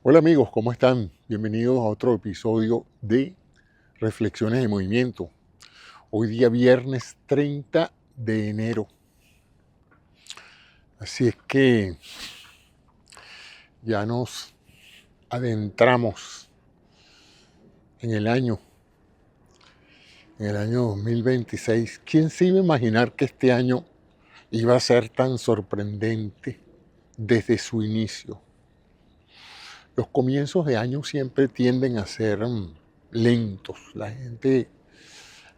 Hola amigos, ¿cómo están? Bienvenidos a otro episodio de Reflexiones de Movimiento. Hoy día viernes 30 de enero. Así es que ya nos adentramos en el año 2026. ¿Quién se iba a imaginar que este año iba a ser tan sorprendente desde su inicio? Los comienzos de año siempre tienden a ser lentos. La gente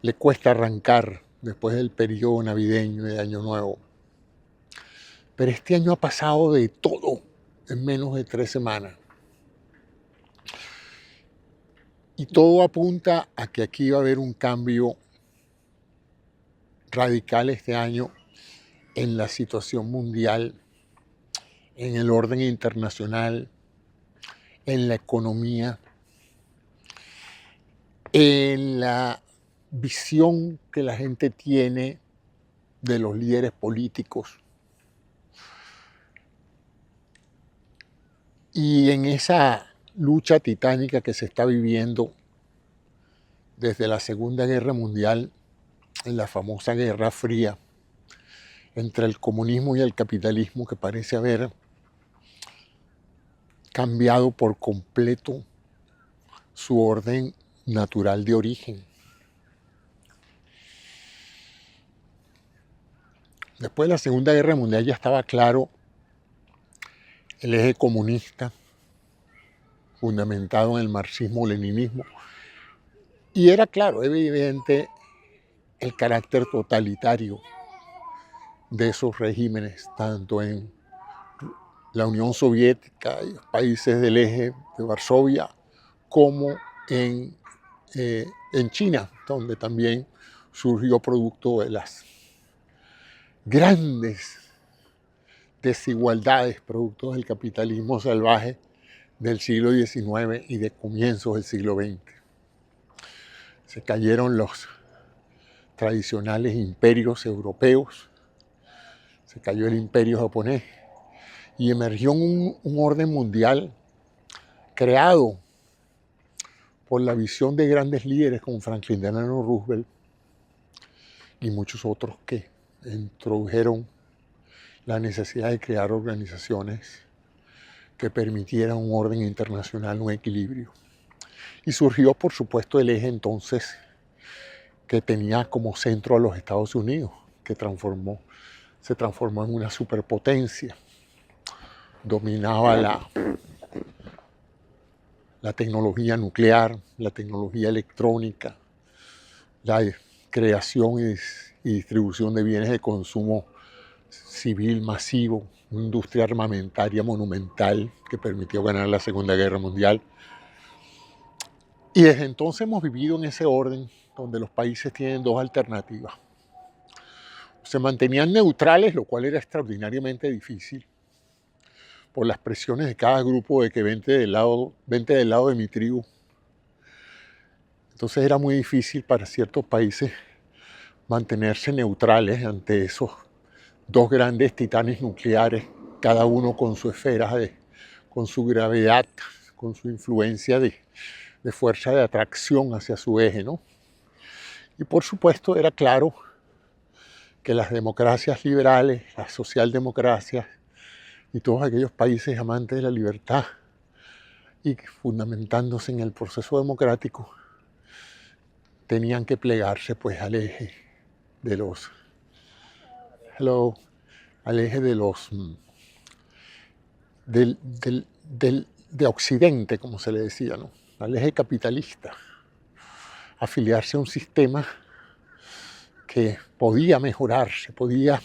le cuesta arrancar después del periodo navideño y de Año Nuevo. Pero este año ha pasado de todo en menos de 3 semanas. Y todo apunta a que aquí va a haber un cambio radical este año en la situación mundial, en el orden internacional, en la economía, en la visión que la gente tiene de los líderes políticos. Y en esa lucha titánica que se está viviendo desde la Segunda Guerra Mundial, en la famosa Guerra Fría, entre el comunismo y el capitalismo, que parece haber cambiado por completo su orden natural de origen. Después de la Segunda Guerra Mundial ya estaba claro el eje comunista, fundamentado en el marxismo-leninismo, y era claro, evidente, el carácter totalitario de esos regímenes, tanto en la Unión Soviética y los países del eje de Varsovia, como en China, donde también surgió producto de las grandes desigualdades, producto del capitalismo salvaje del siglo XIX y de comienzos del siglo XX. Se cayeron los tradicionales imperios europeos, se cayó el imperio japonés y emergió un orden mundial creado por la visión de grandes líderes como Franklin Delano Roosevelt y muchos otros que introdujeron la necesidad de crear organizaciones que permitieran un orden internacional, un equilibrio. Y surgió, por supuesto, el eje entonces que tenía como centro a los Estados Unidos, que se transformó en una superpotencia. Dominaba la tecnología nuclear, la tecnología electrónica, la creación y distribución de bienes de consumo civil masivo, una industria armamentaria monumental que permitió ganar la Segunda Guerra Mundial. Y desde entonces hemos vivido en ese orden donde los países tienen dos alternativas. Se mantenían neutrales, lo cual era extraordinariamente difícil por las presiones de cada grupo de que vente del lado de mi tribu. Entonces era muy difícil para ciertos países mantenerse neutrales ante esos dos grandes titanes nucleares, cada uno con su esfera, con su gravedad, con su influencia de fuerza de atracción hacia su eje, ¿no? Y por supuesto era claro que las democracias liberales, las socialdemocracias y todos aquellos países amantes de la libertad y fundamentándose en el proceso democrático, tenían que plegarse pues al eje de los al eje de los de Occidente, como se le decía, ¿no? Al eje capitalista, afiliarse a un sistema que podía mejorarse, podía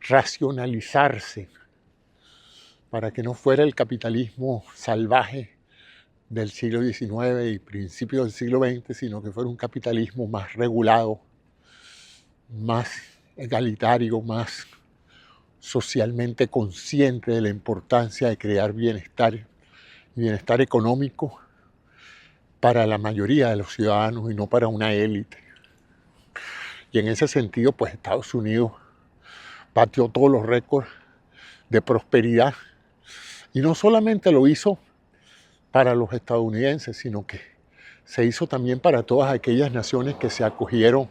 racionalizarse para que no fuera el capitalismo salvaje del siglo XIX y principios del siglo XX, sino que fuera un capitalismo más regulado, más egalitario, más socialmente consciente de la importancia de crear bienestar y bienestar económico para la mayoría de los ciudadanos y no para una élite. Y en ese sentido, pues Estados Unidos batió todos los récords de prosperidad Y no solamente lo hizo para los estadounidenses, sino que se hizo también para todas aquellas naciones que se acogieron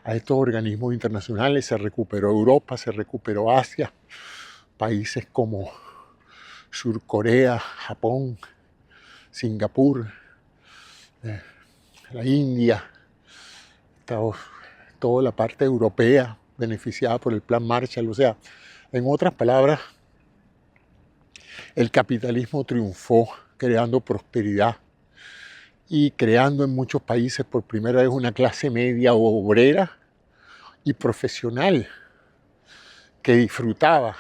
a estos organismos internacionales. Se recuperó Europa, se recuperó Asia, países como Surcorea, Japón, Singapur, la India, toda la parte europea beneficiada por el Plan Marshall. O sea, en otras palabras, el capitalismo triunfó creando prosperidad y creando en muchos países por primera vez una clase media obrera y profesional que disfrutaba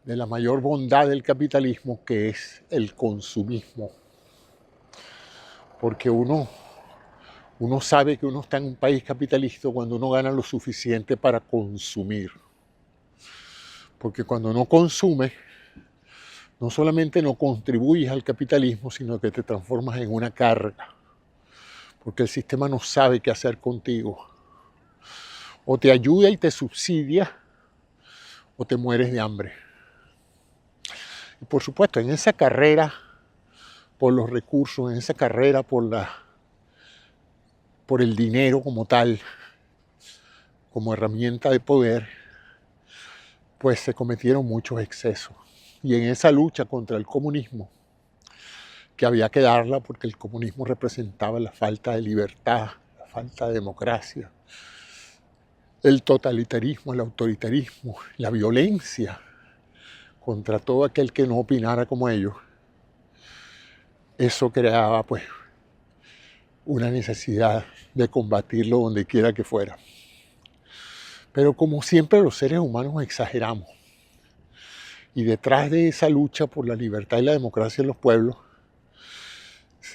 de la mayor bondad del capitalismo, que es el consumismo. Porque uno sabe que uno está en un país capitalista cuando uno gana lo suficiente para consumir. Porque cuando no consume, no solamente no contribuyes al capitalismo, sino que te transformas en una carga. Porque el sistema no sabe qué hacer contigo. O te ayuda y te subsidia, o te mueres de hambre. Y por supuesto, en esa carrera por los recursos, en esa carrera por el dinero como tal, como herramienta de poder, pues se cometieron muchos excesos. Y en esa lucha contra el comunismo, que había que darla porque el comunismo representaba la falta de libertad, la falta de democracia, el totalitarismo, el autoritarismo, la violencia contra todo aquel que no opinara como ellos. Eso creaba pues una necesidad de combatirlo donde quiera que fuera. Pero como siempre los seres humanos exageramos. Y detrás de esa lucha por la libertad y la democracia en los pueblos,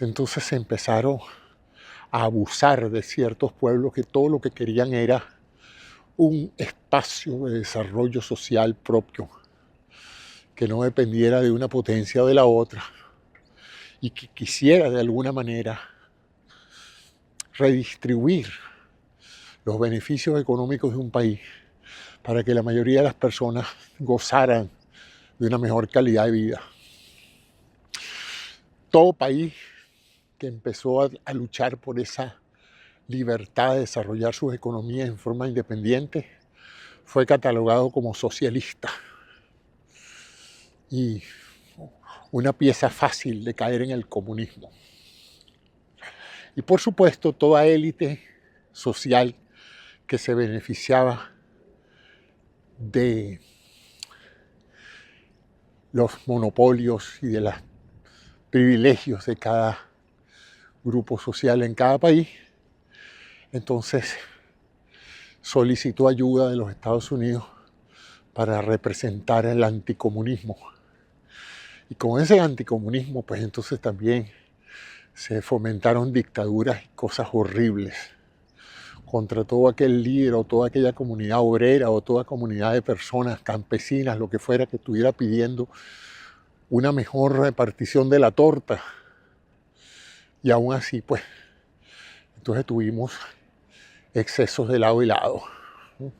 entonces se empezaron a abusar de ciertos pueblos que todo lo que querían era un espacio de desarrollo social propio, que no dependiera de una potencia o de la otra, y que quisiera de alguna manera redistribuir los beneficios económicos de un país para que la mayoría de las personas gozaran de una mejor calidad de vida. Todo país que empezó a luchar por esa libertad de desarrollar sus economías en forma independiente fue catalogado como socialista y una pieza fácil de caer en el comunismo. Y por supuesto, toda élite social que se beneficiaba de los monopolios y de los privilegios de cada grupo social en cada país, entonces solicitó ayuda de los Estados Unidos para representar el anticomunismo. Y con ese anticomunismo, pues entonces también se fomentaron dictaduras y cosas horribles contra todo aquel líder o toda aquella comunidad obrera o toda comunidad de personas campesinas, lo que fuera, que estuviera pidiendo una mejor repartición de la torta. Y aún así, pues, entonces tuvimos excesos de lado y lado, ¿no?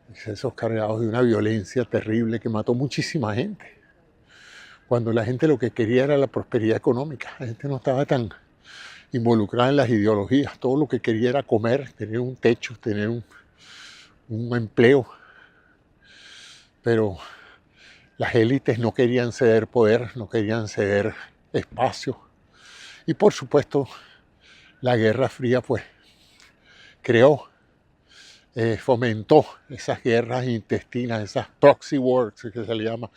Excesos cargados de una violencia terrible que mató muchísima gente. Cuando la gente lo que quería era la prosperidad económica, la gente no estaba tan involucrada en las ideologías, todo lo que quería era comer, tener un techo, tener un empleo. Pero las élites no querían ceder poder, no querían ceder espacio. Y por supuesto, la Guerra Fría pues fomentó esas guerras intestinas, esas proxy wars que se le llama,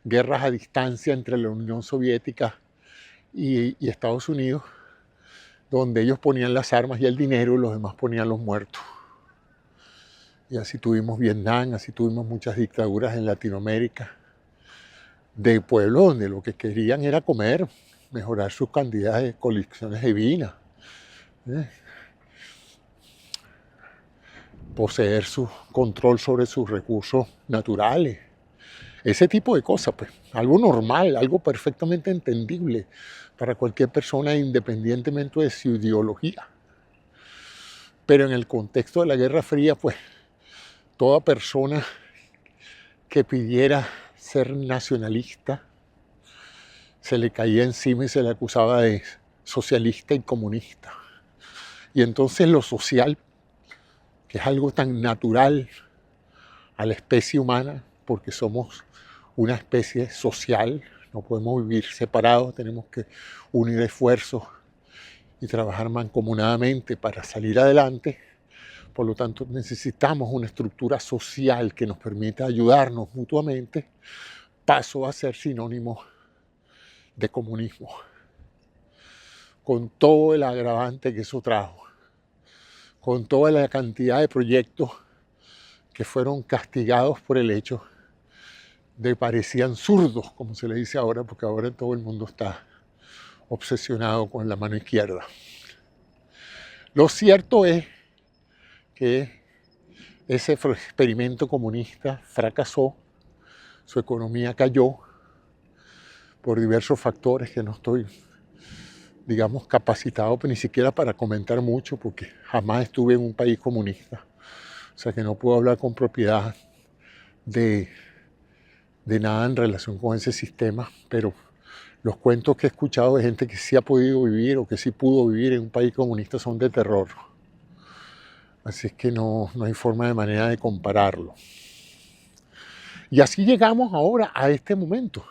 guerras a distancia entre la Unión Soviética y Estados Unidos, donde ellos ponían las armas y el dinero y los demás ponían los muertos. Y así tuvimos Vietnam, así tuvimos muchas dictaduras en Latinoamérica, de pueblos donde lo que querían era comer, mejorar sus cantidades de colecciones de vina, poseer su control sobre sus recursos naturales. Ese tipo de cosas, pues, algo normal, algo perfectamente entendible para cualquier persona independientemente de su ideología. Pero en el contexto de la Guerra Fría, pues, toda persona que pidiera ser nacionalista, se le caía encima y se le acusaba de socialista y comunista. Y entonces lo social, que es algo tan natural a la especie humana, porque somos una especie social, no podemos vivir separados, tenemos que unir esfuerzos y trabajar mancomunadamente para salir adelante. Por lo tanto, necesitamos una estructura social que nos permita ayudarnos mutuamente. Pasó a ser sinónimo de comunismo, con todo el agravante que eso trajo, con toda la cantidad de proyectos que fueron castigados por el hecho de parecían zurdos, como se le dice ahora, porque ahora todo el mundo está obsesionado con la mano izquierda. Lo cierto es que ese experimento comunista fracasó, su economía cayó por diversos factores que no estoy, digamos, capacitado ni siquiera para comentar mucho, porque jamás estuve en un país comunista. O sea que no puedo hablar con propiedad de nada en relación con ese sistema, pero los cuentos que he escuchado de gente que sí ha podido vivir o que sí pudo vivir en un país comunista son de terror. Así es que no hay forma de manera de compararlo. Y así llegamos ahora a este momento,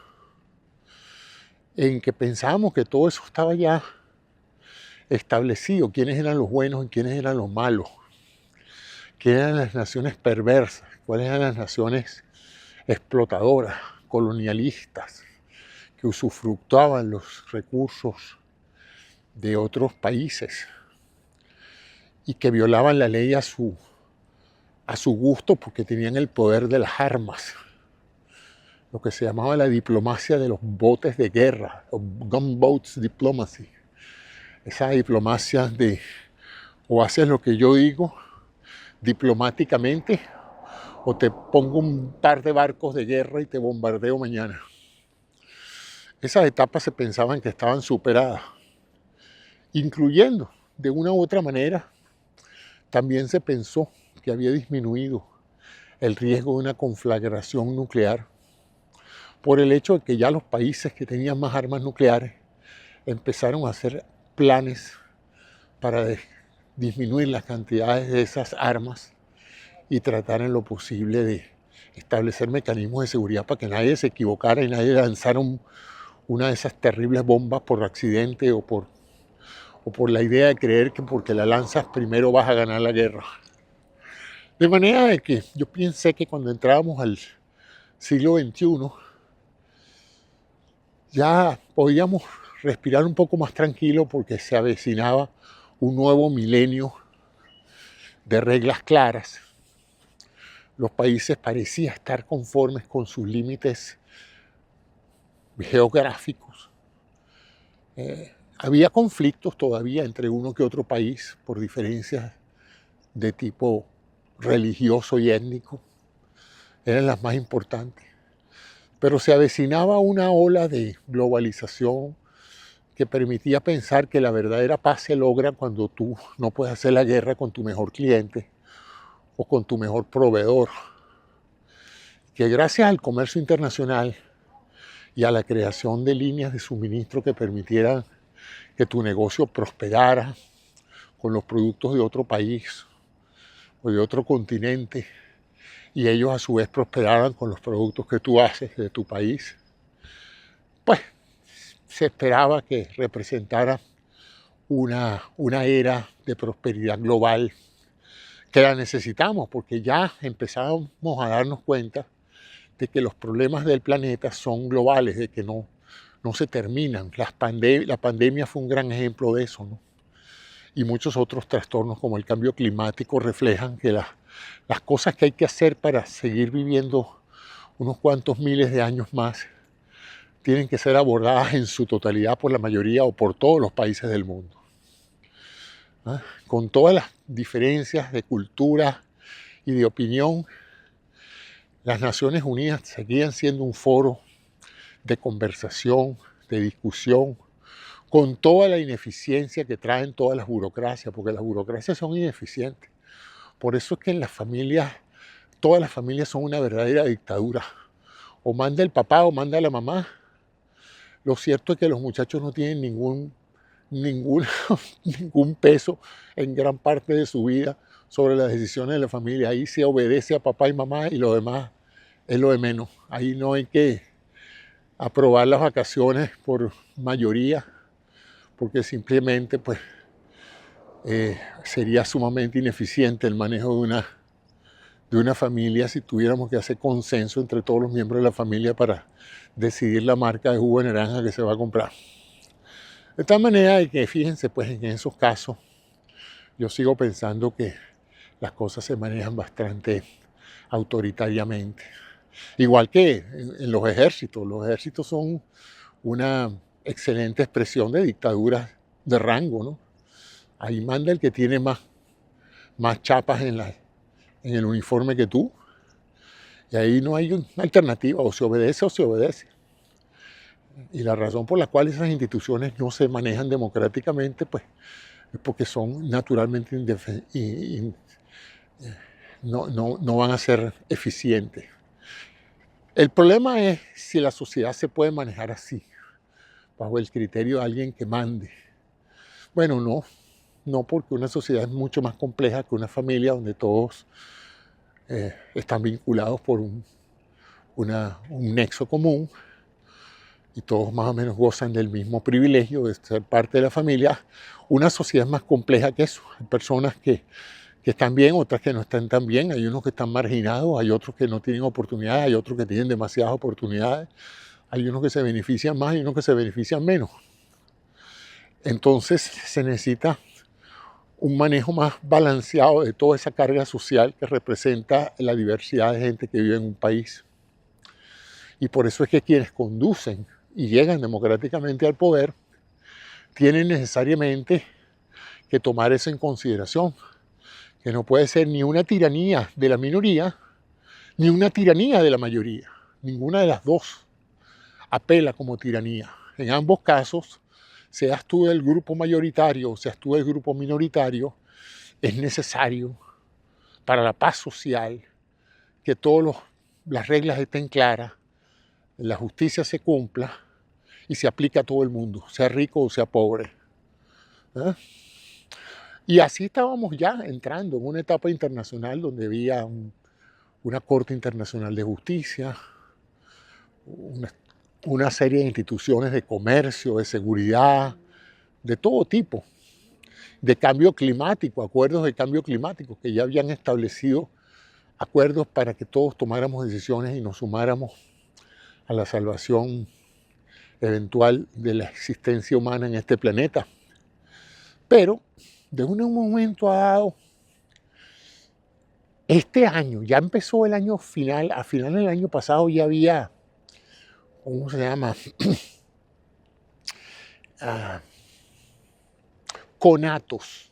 en que pensábamos que todo eso estaba ya establecido, quiénes eran los buenos y quiénes eran los malos, quiénes eran las naciones perversas, cuáles eran las naciones explotadoras, colonialistas, que usufructuaban los recursos de otros países y que violaban la ley a su gusto porque tenían el poder de las armas, lo que se llamaba la diplomacia de los botes de guerra, o gunboats diplomacy, esa diplomacia de o haces lo que yo digo diplomáticamente o te pongo un par de barcos de guerra y te bombardeo mañana. Esas etapas se pensaban que estaban superadas, incluyendo de una u otra manera, también se pensó que había disminuido el riesgo de una conflagración nuclear por el hecho de que ya los países que tenían más armas nucleares empezaron a hacer planes para disminuir las cantidades de esas armas y tratar en lo posible de establecer mecanismos de seguridad para que nadie se equivocara y nadie lanzara una de esas terribles bombas por accidente o por la idea de creer que porque la lanzas primero vas a ganar la guerra. De manera de que yo pensé que cuando entrábamos al siglo XXI ya podíamos respirar un poco más tranquilo porque se avecinaba un nuevo milenio de reglas claras. Los países parecían estar conformes con sus límites geográficos. Había conflictos todavía entre uno que otro país por diferencias de tipo religioso y étnico. Eran las más importantes. Pero se avecinaba una ola de globalización que permitía pensar que la verdadera paz se logra cuando tú no puedes hacer la guerra con tu mejor cliente o con tu mejor proveedor. Que gracias al comercio internacional y a la creación de líneas de suministro que permitieran que tu negocio prosperara con los productos de otro país o de otro continente y ellos a su vez prosperaran con los productos que tú haces de tu país, pues se esperaba que representara una era de prosperidad global que la necesitamos porque ya empezábamos a darnos cuenta de que los problemas del planeta son globales, de que no se terminan. La pandemia fue un gran ejemplo de eso, ¿no? Y muchos otros trastornos como el cambio climático reflejan que las cosas que hay que hacer para seguir viviendo unos cuantos miles de años más tienen que ser abordadas en su totalidad por la mayoría o por todos los países del mundo. ¿Ah? Con todas las diferencias de cultura y de opinión, las Naciones Unidas seguían siendo un foro de conversación, de discusión, con toda la ineficiencia que traen todas las burocracias, porque las burocracias son ineficientes. Por eso es que en las familias, todas las familias son una verdadera dictadura. o manda el papá o manda la mamá. Lo cierto es que los muchachos no tienen ningún, ningún peso en gran parte de su vida sobre las decisiones de la familia. Ahí se obedece a papá y mamá y lo demás es lo de menos. Ahí no hay que aprobar las vacaciones por mayoría, porque simplemente pues, sería sumamente ineficiente el manejo de una familia si tuviéramos que hacer consenso entre todos los miembros de la familia para decidir la marca de jugo de naranja que se va a comprar. De tal manera de que, fíjense, pues en esos casos, yo sigo pensando que las cosas se manejan bastante autoritariamente. Igual que en los ejércitos son una excelente expresión de dictaduras de rango, ¿no? Ahí manda el que tiene más chapas en el uniforme que tú, y ahí no hay una alternativa, o se obedece o se obedece. Y la razón por la cual esas instituciones no se manejan democráticamente, pues, es porque son naturalmente no van a ser eficientes. El problema es si la sociedad se puede manejar así, bajo el criterio de alguien que mande. Bueno, no, porque una sociedad es mucho más compleja que una familia donde todos están vinculados por un nexo común y todos más o menos gozan del mismo privilegio de ser parte de la familia. Una sociedad es más compleja que eso. Hay personas que están bien, otras que no están tan bien. Hay unos que están marginados, hay otros que no tienen oportunidades, hay otros que tienen demasiadas oportunidades. Hay unos que se benefician más y unos que se benefician menos. Entonces se necesita un manejo más balanceado de toda esa carga social que representa la diversidad de gente que vive en un país. Y por eso es que quienes conducen y llegan democráticamente al poder tienen necesariamente que tomar eso en consideración, que no puede ser ni una tiranía de la minoría, ni una tiranía de la mayoría. Ninguna de las dos apela como tiranía. En ambos casos, seas tú del grupo mayoritario o seas tú del grupo minoritario, es necesario para la paz social que todas las reglas estén claras, la justicia se cumpla y se aplica a todo el mundo, sea rico o sea pobre. ¿Eh? Y así estábamos ya entrando en una etapa internacional donde había una Corte Internacional de Justicia, una serie de instituciones de comercio, de seguridad, de todo tipo, de cambio climático, acuerdos de cambio climático que ya habían establecido acuerdos para que todos tomáramos decisiones y nos sumáramos a la salvación eventual de la existencia humana en este planeta. Pero de un momento dado, este año, ya empezó el año final, a final del año pasado ya había, ¿cómo se llama? Conatos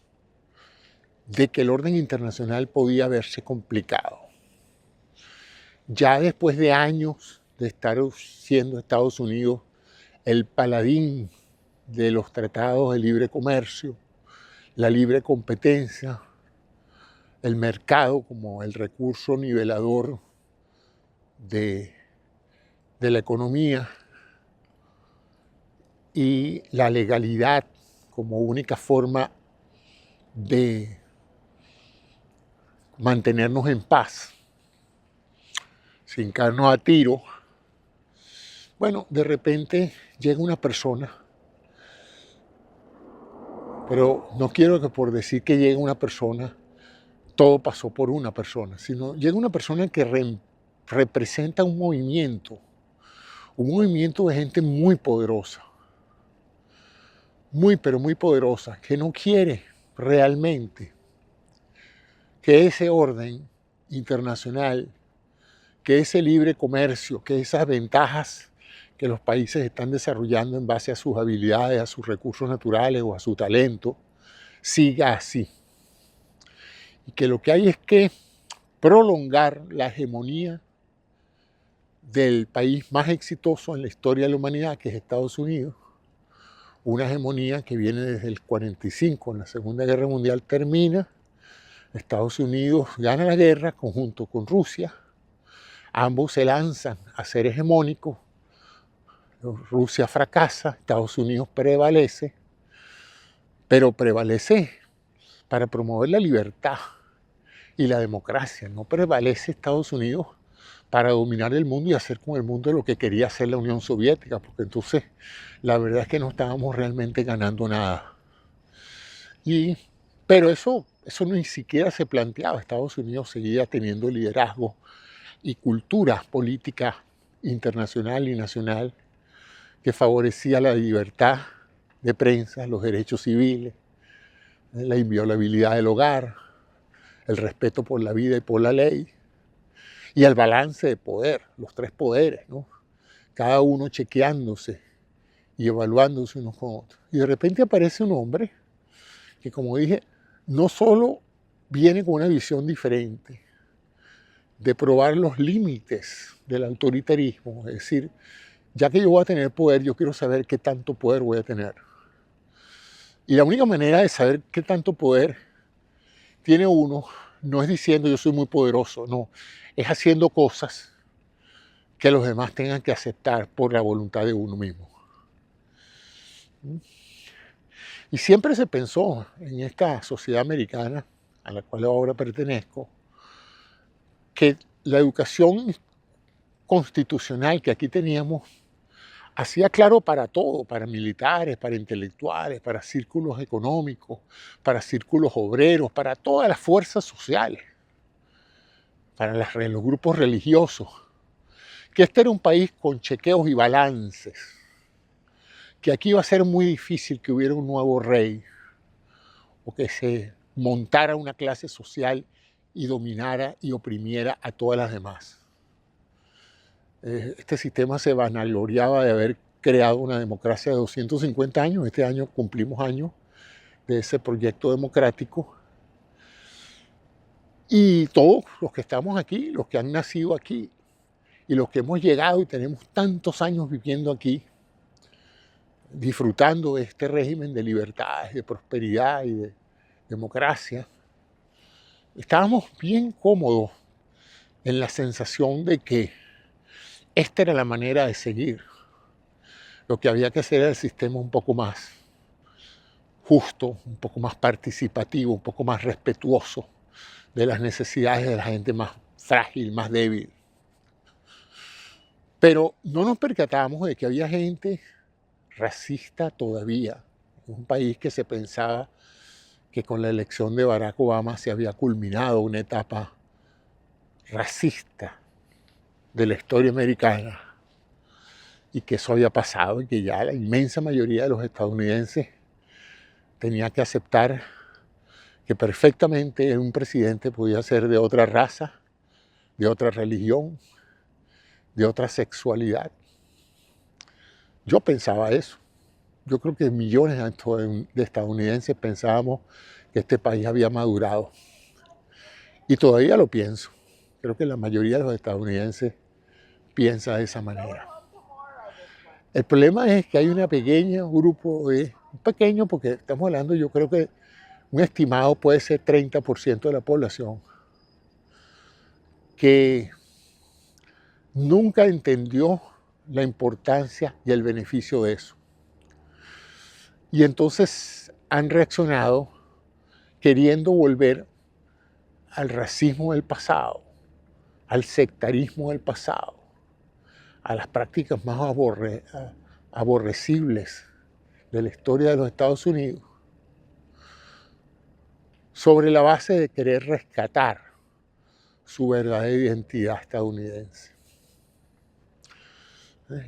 de que el orden internacional podía verse complicado. Ya después de años de estar siendo Estados Unidos el paladín de los tratados de libre comercio, la libre competencia, el mercado como el recurso nivelador de la economía y la legalidad como única forma de mantenernos en paz, sin caernos a tiro. Bueno, de repente llega una persona, pero no quiero que por decir que llega una persona, todo pasó por una persona, sino llega una persona que representa un movimiento de gente muy poderosa, pero muy poderosa, que no quiere realmente que ese orden internacional, que ese libre comercio, que esas ventajas que los países están desarrollando en base a sus habilidades, a sus recursos naturales o a su talento, siga así. Y que lo que hay es que prolongar la hegemonía del país más exitoso en la historia de la humanidad, que es Estados Unidos, una hegemonía que viene desde el 45, en la Segunda Guerra Mundial termina, Estados Unidos gana la guerra junto con Rusia, Ambos se lanzan a ser hegemónicos. Rusia fracasa, Estados Unidos prevalece, pero prevalece para promover la libertad y la democracia. No prevalece Estados Unidos para dominar el mundo y hacer con el mundo lo que quería hacer la Unión Soviética, porque entonces la verdad es que no estábamos realmente ganando nada. Pero eso ni siquiera se planteaba. Estados Unidos seguía teniendo liderazgo y cultura política internacional y nacional que favorecía la libertad de prensa, los derechos civiles, la inviolabilidad del hogar, el respeto por la vida y por la ley, y el balance de poder, los tres poderes, ¿no? Cada uno chequeándose y evaluándose unos con otros. Y de repente aparece un hombre que, como dije, no solo viene con una visión diferente de probar los límites del autoritarismo, es decir, ya que yo voy a tener poder, yo quiero saber qué tanto poder voy a tener. Y la única manera de saber qué tanto poder tiene uno no es diciendo yo soy muy poderoso, no, es haciendo cosas que los demás tengan que aceptar por la voluntad de uno mismo. Y siempre se pensó en esta sociedad americana a la cual ahora pertenezco, que la educación constitucional que aquí teníamos hacía claro para todo, para militares, para intelectuales, para círculos económicos, para círculos obreros, para todas las fuerzas sociales, para los grupos religiosos, que este era un país con chequeos y balances, que aquí iba a ser muy difícil que hubiera un nuevo rey o que se montara una clase social y dominara y oprimiera a todas las demás. Este sistema se vanagloriaba de haber creado una democracia de 250 años. Este año cumplimos años de ese proyecto democrático. Y todos los que estamos aquí, los que han nacido aquí y los que hemos llegado y tenemos tantos años viviendo aquí, disfrutando de este régimen de libertades, de prosperidad y de democracia, estábamos bien cómodos en la sensación de que esta era la manera de seguir. Lo que había que hacer era el sistema un poco más justo, un poco más participativo, un poco más respetuoso de las necesidades de la gente más frágil, más débil. Pero no nos percatábamos de que había gente racista todavía. En un país que se pensaba que con la elección de Barack Obama se había culminado una etapa racista de la historia americana y que eso había pasado y que ya la inmensa mayoría de los estadounidenses tenía que aceptar que perfectamente un presidente podía ser de otra raza, de otra religión, de otra sexualidad. Yo pensaba eso. Yo creo que millones de estadounidenses pensábamos que este país había madurado. Y todavía lo pienso. Creo que la mayoría de los estadounidenses piensa de esa manera. El problema es que hay un pequeño grupo, pequeño porque estamos hablando, yo creo que un estimado puede ser 30% de la población, que nunca entendió la importancia y el beneficio de eso. Y entonces han reaccionado queriendo volver al racismo del pasado, al sectarismo del pasado, a las prácticas más aborrecibles de la historia de los Estados Unidos, sobre la base de querer rescatar su verdadera identidad estadounidense.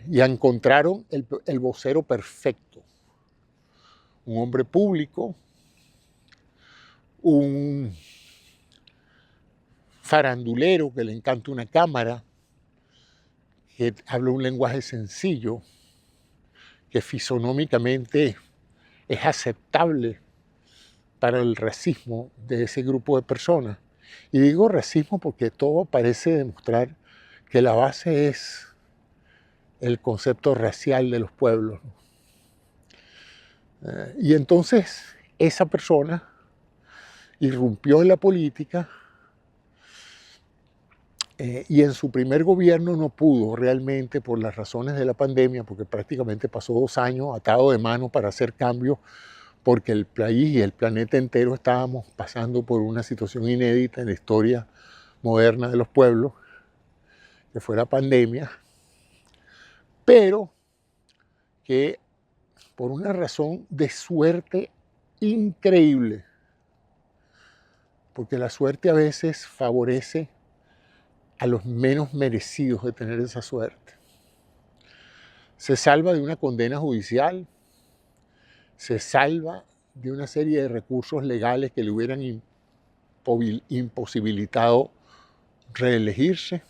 Y encontraron el vocero perfecto, un hombre público, un farandulero que le encanta una cámara, que habla un lenguaje sencillo, que fisonómicamente es aceptable para el racismo de ese grupo de personas. Y digo racismo porque todo parece demostrar que la base es el concepto racial de los pueblos. Y entonces esa persona irrumpió en la política Y en su primer gobierno no pudo realmente por las razones de la pandemia, porque prácticamente pasó 2 años atado de mano para hacer cambios, porque el país y el planeta entero estábamos pasando por una situación inédita en la historia moderna de los pueblos, que fue la pandemia, pero que por una razón de suerte increíble, porque la suerte a veces favorece a los menos merecidos de tener esa suerte. Se salva de una condena judicial, se salva de una serie de recursos legales que le hubieran imposibilitado reelegirse,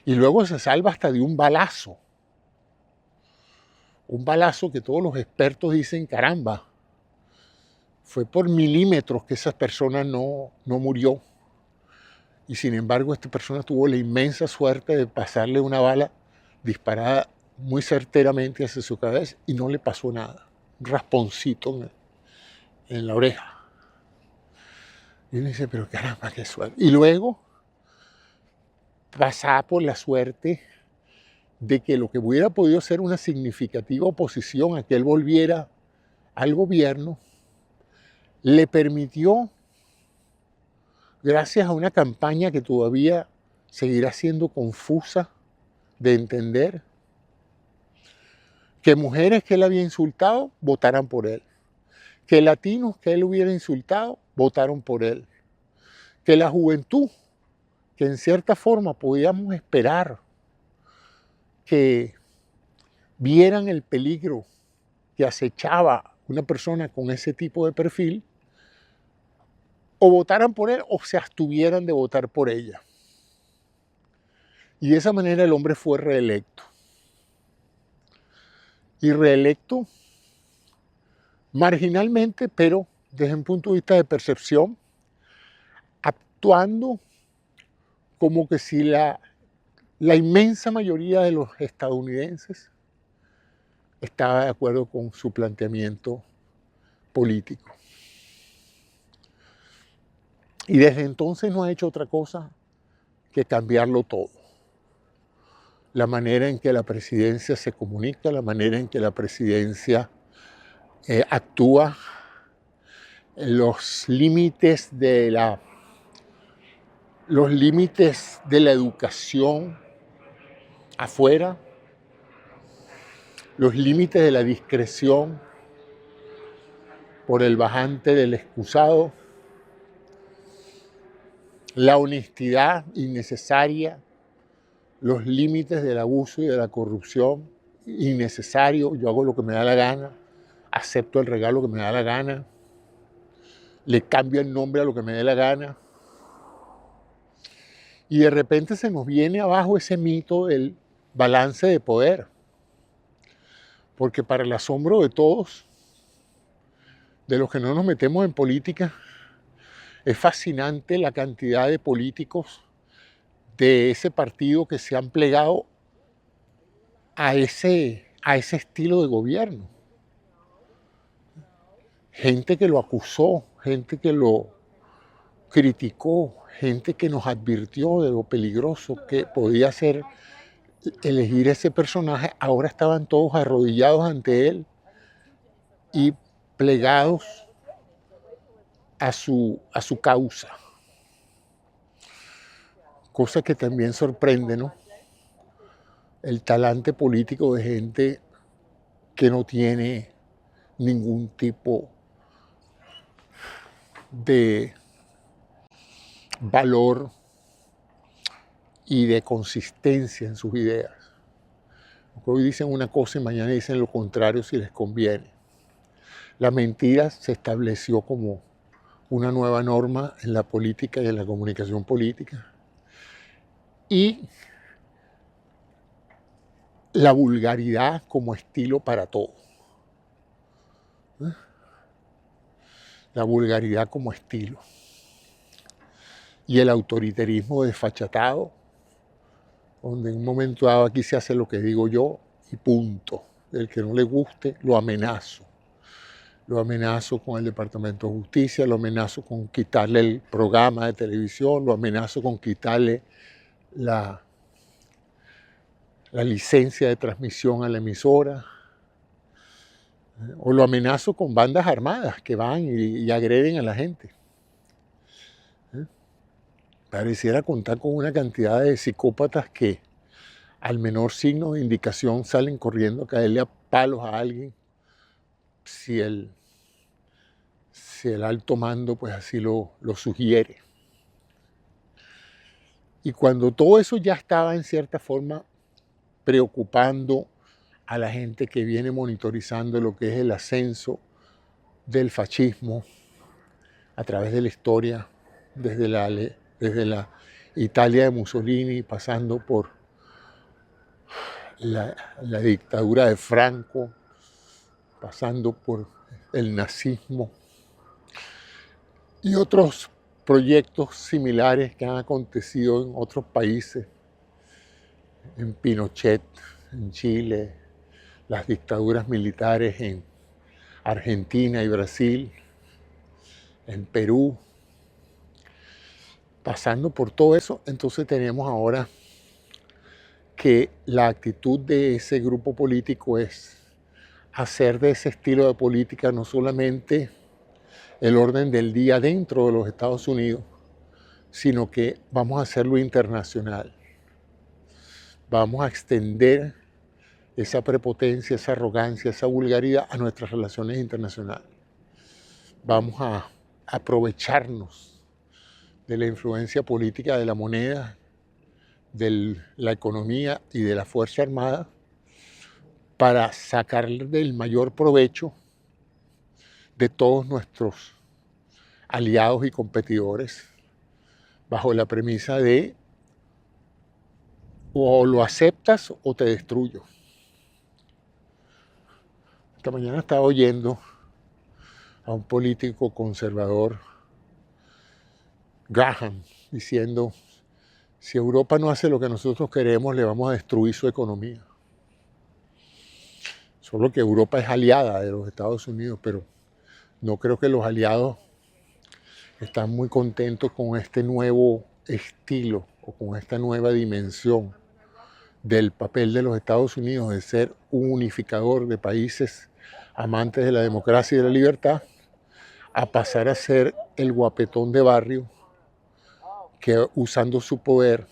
y luego se salva hasta de un balazo que todos los expertos dicen, caramba, fue por milímetros que esa persona no murió, y sin embargo esta persona tuvo la inmensa suerte de pasarle una bala disparada muy certeramente hacia su cabeza y no le pasó nada, un rasponcito en la oreja. Y uno dice, pero caramba, qué suerte. Y luego pasaba por la suerte de que lo que hubiera podido ser una significativa oposición a que él volviera al gobierno, le permitió, gracias a una campaña que todavía seguirá siendo confusa de entender, que mujeres que él había insultado votaran por él, que latinos que él hubiera insultado votaron por él, que la juventud, que en cierta forma podíamos esperar que vieran el peligro que acechaba una persona con ese tipo de perfil, o votaran por él o se abstuvieran de votar por ella. Y de esa manera el hombre fue reelecto. Y reelecto marginalmente, pero desde un punto de vista de percepción, actuando como que si la inmensa mayoría de los estadounidenses estaba de acuerdo con su planteamiento político. Y desde entonces no ha hecho otra cosa que cambiarlo todo. La manera en que la presidencia se comunica, la manera en que la presidencia actúa, los límites de la educación afuera, los límites de la discreción por el bajante del excusado, la honestidad innecesaria, los límites del abuso y de la corrupción innecesario. Yo hago lo que me da la gana, acepto el regalo que me da la gana, le cambio el nombre a lo que me dé la gana. Y de repente se nos viene abajo ese mito del balance de poder. Porque para el asombro de todos, de los que no nos metemos en política, es fascinante la cantidad de políticos de ese partido que se han plegado a ese estilo de gobierno. Gente que lo acusó, gente que lo criticó, gente que nos advirtió de lo peligroso que podía ser elegir ese personaje, ahora estaban todos arrodillados ante él y plegados a su causa. Cosa que también sorprende, ¿no? El talante político de gente que no tiene ningún tipo de valor y de consistencia en sus ideas. Hoy dicen una cosa y mañana dicen lo contrario si les conviene. La mentira se estableció como una nueva norma en la política y en la comunicación política. Y la vulgaridad como estilo para todo. La vulgaridad como estilo. Y el autoritarismo desfachatado, donde en un momento dado aquí se hace lo que digo yo y punto. El que no le guste, lo amenazo. lo amenazo con el Departamento de Justicia, lo amenazo con quitarle el programa de televisión, lo amenazo con quitarle la licencia de transmisión a la emisora, o lo amenazo con bandas armadas que van y agreden a la gente. Pareciera contar con una cantidad de psicópatas que al menor signo de indicación salen corriendo a caerle a palos a alguien si el alto mando pues así lo sugiere. Y cuando todo eso ya estaba en cierta forma preocupando a la gente que viene monitorizando lo que es el ascenso del fascismo a través de la historia, desde la Italia de Mussolini, pasando por la dictadura de Franco, pasando por el nazismo y otros proyectos similares que han acontecido en otros países, en Pinochet, en Chile, las dictaduras militares en Argentina y Brasil, en Perú. Pasando por todo eso, entonces tenemos ahora que la actitud de ese grupo político es hacer de ese estilo de política no solamente el orden del día dentro de los Estados Unidos, sino que vamos a hacerlo internacional. Vamos a extender esa prepotencia, esa arrogancia, esa vulgaridad a nuestras relaciones internacionales. Vamos a aprovecharnos de la influencia política de la moneda, de la economía y de la Fuerza Armada para sacar del mayor provecho de todos nuestros aliados y competidores, bajo la premisa de o lo aceptas o te destruyo. Esta mañana estaba oyendo a un político conservador, Graham, diciendo: si Europa no hace lo que nosotros queremos, le vamos a destruir su economía. Solo que Europa es aliada de los Estados Unidos, pero no creo que los aliados están muy contentos con este nuevo estilo o con esta nueva dimensión del papel de los Estados Unidos de ser un unificador de países amantes de la democracia y de la libertad, a pasar a ser el guapetón de barrio que, usando su poder,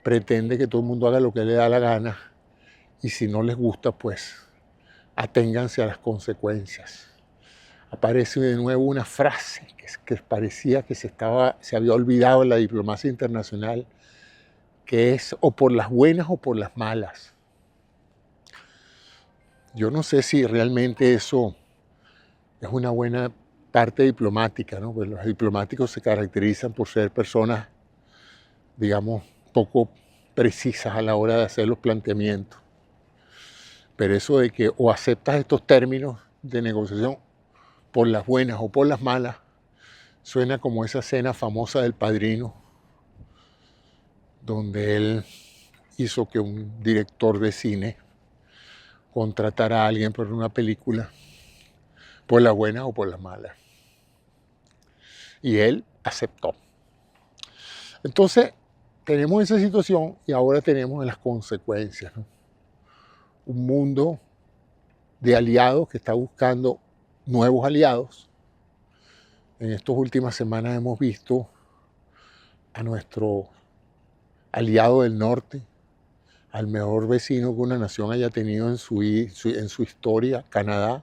pretende que todo el mundo haga lo que le da la gana, y si no les gusta, pues aténganse a las consecuencias. Aparece de nuevo una frase que parecía que se había olvidado en la diplomacia internacional, que es o por las buenas o por las malas. Yo no sé si realmente eso es una buena parte diplomática, ¿no? Pues los diplomáticos se caracterizan por ser personas, digamos, poco precisas a la hora de hacer los planteamientos. Pero eso de que o aceptas estos términos de negociación por las buenas o por las malas, suena como esa escena famosa del Padrino, donde él hizo que un director de cine contratara a alguien por una película, por las buenas o por las malas. Y él aceptó. Entonces, tenemos esa situación y ahora tenemos las consecuencias, ¿no? Un mundo de aliados que está buscando nuevos aliados. En estas últimas semanas hemos visto a nuestro aliado del norte, al mejor vecino que una nación haya tenido en su historia, Canadá,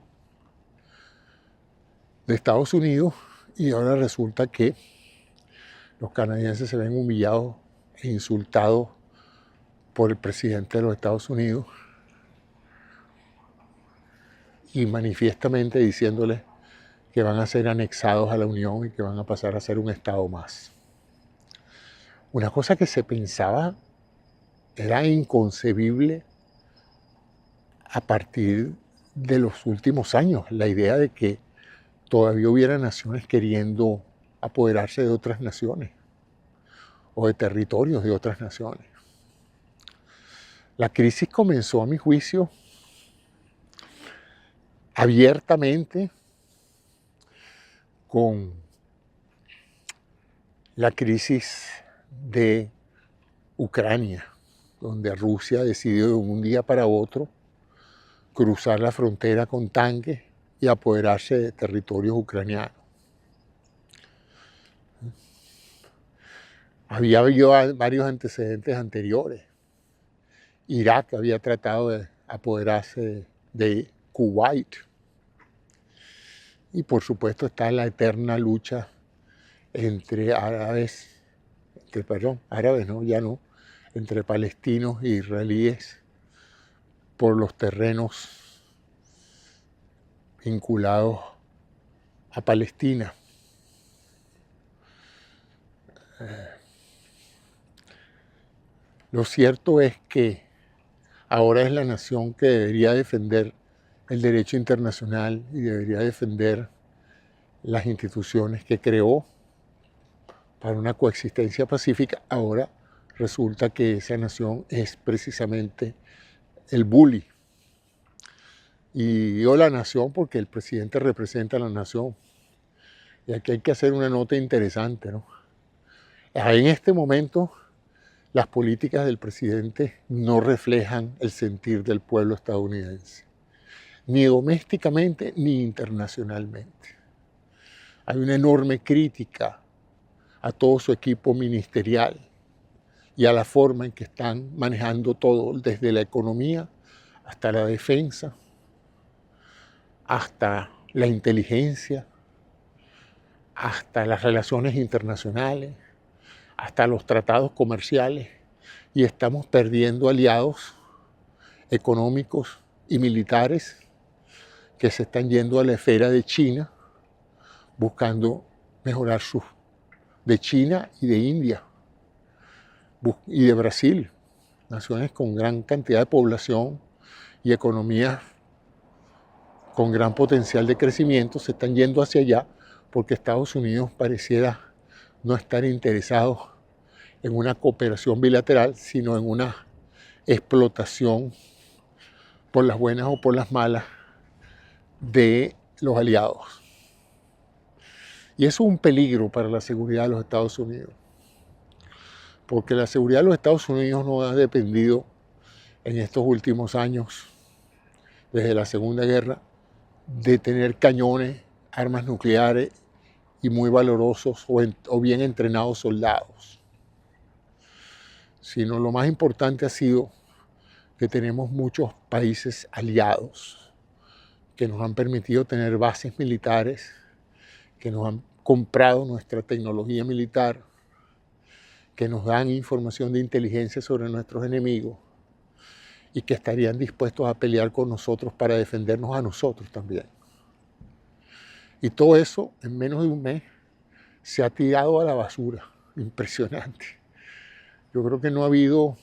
de Estados Unidos, y ahora resulta que los canadienses se ven humillados e insultados por el presidente de los Estados Unidos, y manifiestamente diciéndoles que van a ser anexados a la Unión y que van a pasar a ser un Estado más. Una cosa que se pensaba era inconcebible a partir de los últimos años, la idea de que todavía hubiera naciones queriendo apoderarse de otras naciones o de territorios de otras naciones. La crisis comenzó, a mi juicio, abiertamente con la crisis de Ucrania, donde Rusia decidió de un día para otro cruzar la frontera con tanques y apoderarse de territorios ucranianos. Había habido varios antecedentes anteriores. Irak había tratado de apoderarse de Kuwait. Y por supuesto está la eterna lucha entre entre palestinos e israelíes por los terrenos vinculados a Palestina. Lo cierto es que ahora es la nación que debería defender el derecho internacional y debería defender las instituciones que creó para una coexistencia pacífica. Ahora resulta que esa nación es precisamente el bully. Y digo la nación porque el presidente representa a la nación. Y aquí hay que hacer una nota interesante, ¿no? En este momento, las políticas del presidente no reflejan el sentir del pueblo estadounidense, ni domésticamente ni internacionalmente. Hay una enorme crítica a todo su equipo ministerial y a la forma en que están manejando todo, desde la economía hasta la defensa, hasta la inteligencia, hasta las relaciones internacionales, hasta los tratados comerciales, y estamos perdiendo aliados económicos y militares que se están yendo a la esfera de China, buscando mejorar de China y de India y de Brasil, naciones con gran cantidad de población y economías con gran potencial de crecimiento, se están yendo hacia allá porque Estados Unidos pareciera no estar interesado en una cooperación bilateral, sino en una explotación por las buenas o por las malas de los aliados. Y eso es un peligro para la seguridad de los Estados Unidos, porque la seguridad de los Estados Unidos no ha dependido en estos últimos años, desde la Segunda Guerra, de tener cañones, armas nucleares y muy valorosos o bien entrenados soldados, sino lo más importante ha sido que tenemos muchos países aliados que nos han permitido tener bases militares, que nos han comprado nuestra tecnología militar, que nos dan información de inteligencia sobre nuestros enemigos y que estarían dispuestos a pelear con nosotros para defendernos a nosotros también. Y todo eso en menos de un mes se ha tirado a la basura. Impresionante. Yo creo que no ha habido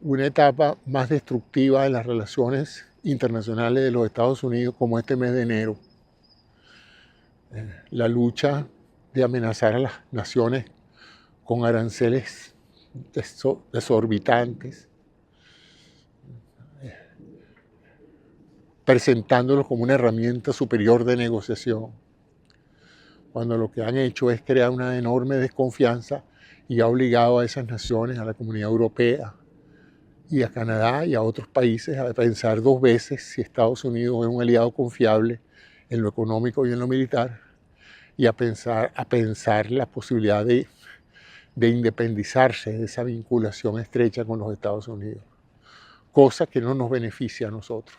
una etapa más destructiva de las relaciones internacionales de los Estados Unidos como este mes de enero. La lucha de amenazar a las naciones con aranceles desorbitantes, presentándolos como una herramienta superior de negociación, cuando lo que han hecho es crear una enorme desconfianza y ha obligado a esas naciones, a la Comunidad Europea y a Canadá y a otros países a pensar dos veces si Estados Unidos es un aliado confiable en lo económico y en lo militar, y a pensar la posibilidad de independizarse de esa vinculación estrecha con los Estados Unidos, cosa que no nos beneficia a nosotros.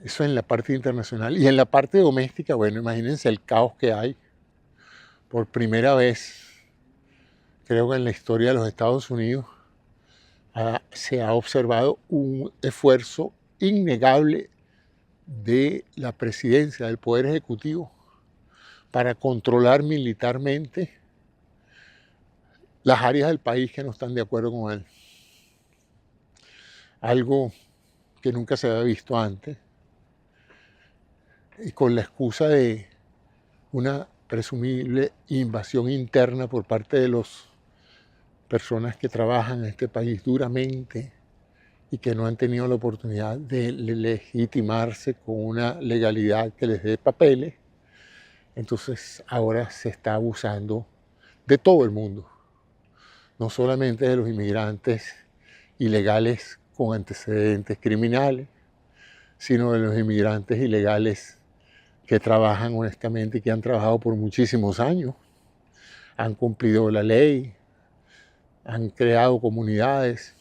Eso en la parte internacional. Y en la parte doméstica, bueno, imagínense el caos que hay. Por primera vez, creo que en la historia de los Estados Unidos, se ha observado un esfuerzo innegable de la presidencia, del Poder Ejecutivo, para controlar militarmente las áreas del país que no están de acuerdo con él. Algo que nunca se había visto antes, y con la excusa de una presumible invasión interna por parte de las personas que trabajan en este país duramente y que no han tenido la oportunidad de legitimarse con una legalidad que les dé papeles. Entonces ahora se está abusando de todo el mundo, no solamente de los inmigrantes ilegales con antecedentes criminales, sino de los inmigrantes ilegales que trabajan honestamente y que han trabajado por muchísimos años, han cumplido la ley, han creado comunidades.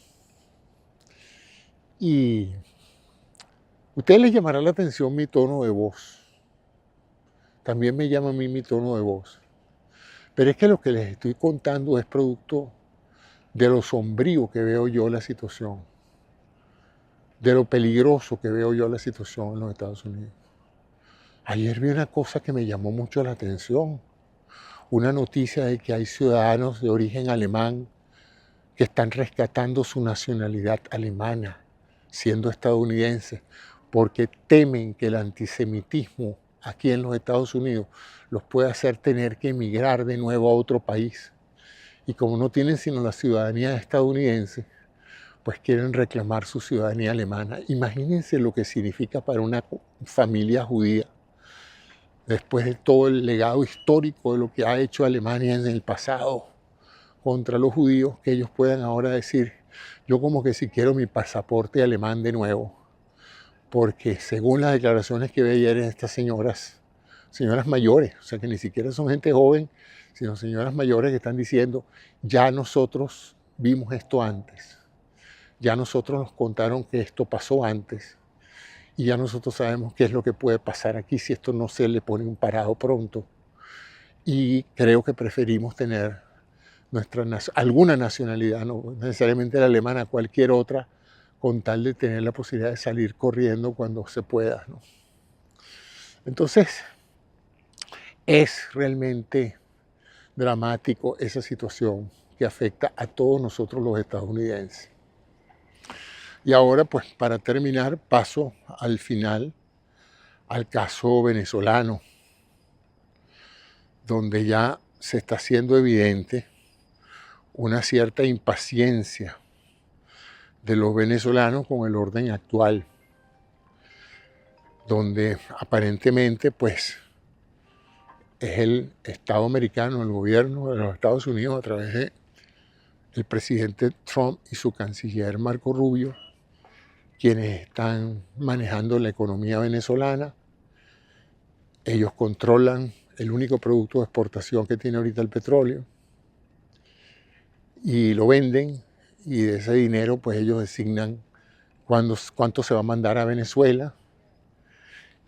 Y a ustedes les llamará la atención mi tono de voz. También me llama a mí mi tono de voz. Pero es que lo que les estoy contando es producto de lo sombrío que veo yo la situación, de lo peligroso que veo yo la situación en los Estados Unidos. Ayer vi una cosa que me llamó mucho la atención, una noticia de que hay ciudadanos de origen alemán que están rescatando su nacionalidad alemana, siendo estadounidenses, porque temen que el antisemitismo aquí en los Estados Unidos los pueda hacer tener que emigrar de nuevo a otro país. Y como no tienen sino la ciudadanía estadounidense, pues quieren reclamar su ciudadanía alemana. Imagínense lo que significa para una familia judía, después de todo el legado histórico de lo que ha hecho Alemania en el pasado contra los judíos, que ellos puedan ahora decir, yo como que si quiero mi pasaporte alemán de nuevo, porque según las declaraciones que veía en estas señoras mayores, o sea que ni siquiera son gente joven, sino señoras mayores que están diciendo, ya nosotros vimos esto antes, ya nosotros nos contaron que esto pasó antes, y ya nosotros sabemos qué es lo que puede pasar aquí si esto no se le pone un parado pronto. Y creo que preferimos tener alguna nacionalidad, no necesariamente la alemana, cualquier otra, con tal de tener la posibilidad de salir corriendo cuando se pueda, ¿no? Entonces, es realmente dramático esa situación que afecta a todos nosotros los estadounidenses. Y ahora, pues, para terminar, paso al final al caso venezolano, donde ya se está haciendo evidente una cierta impaciencia de los venezolanos con el orden actual, donde aparentemente pues es el Estado americano, el gobierno de los Estados Unidos a través de el presidente Trump y su canciller Marco Rubio, quienes están manejando la economía venezolana. Ellos controlan el único producto de exportación que tiene ahorita el petróleo y lo venden, y de ese dinero pues ellos designan cuánto se va a mandar a Venezuela,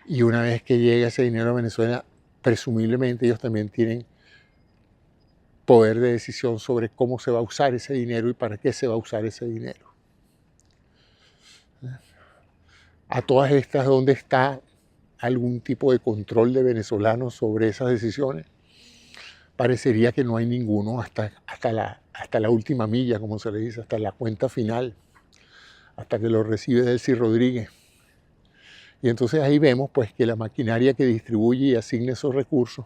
y una vez que llega ese dinero a Venezuela, presumiblemente ellos también tienen poder de decisión sobre cómo se va a usar ese dinero y para qué se va a usar ese dinero. A todas estas, ¿dónde está algún tipo de control de venezolanos sobre esas decisiones? Parecería que no hay ninguno hasta la última milla, como se le dice, hasta la cuenta final, hasta que lo recibe Delcy Rodríguez. Y entonces ahí vemos pues que la maquinaria que distribuye y asigna esos recursos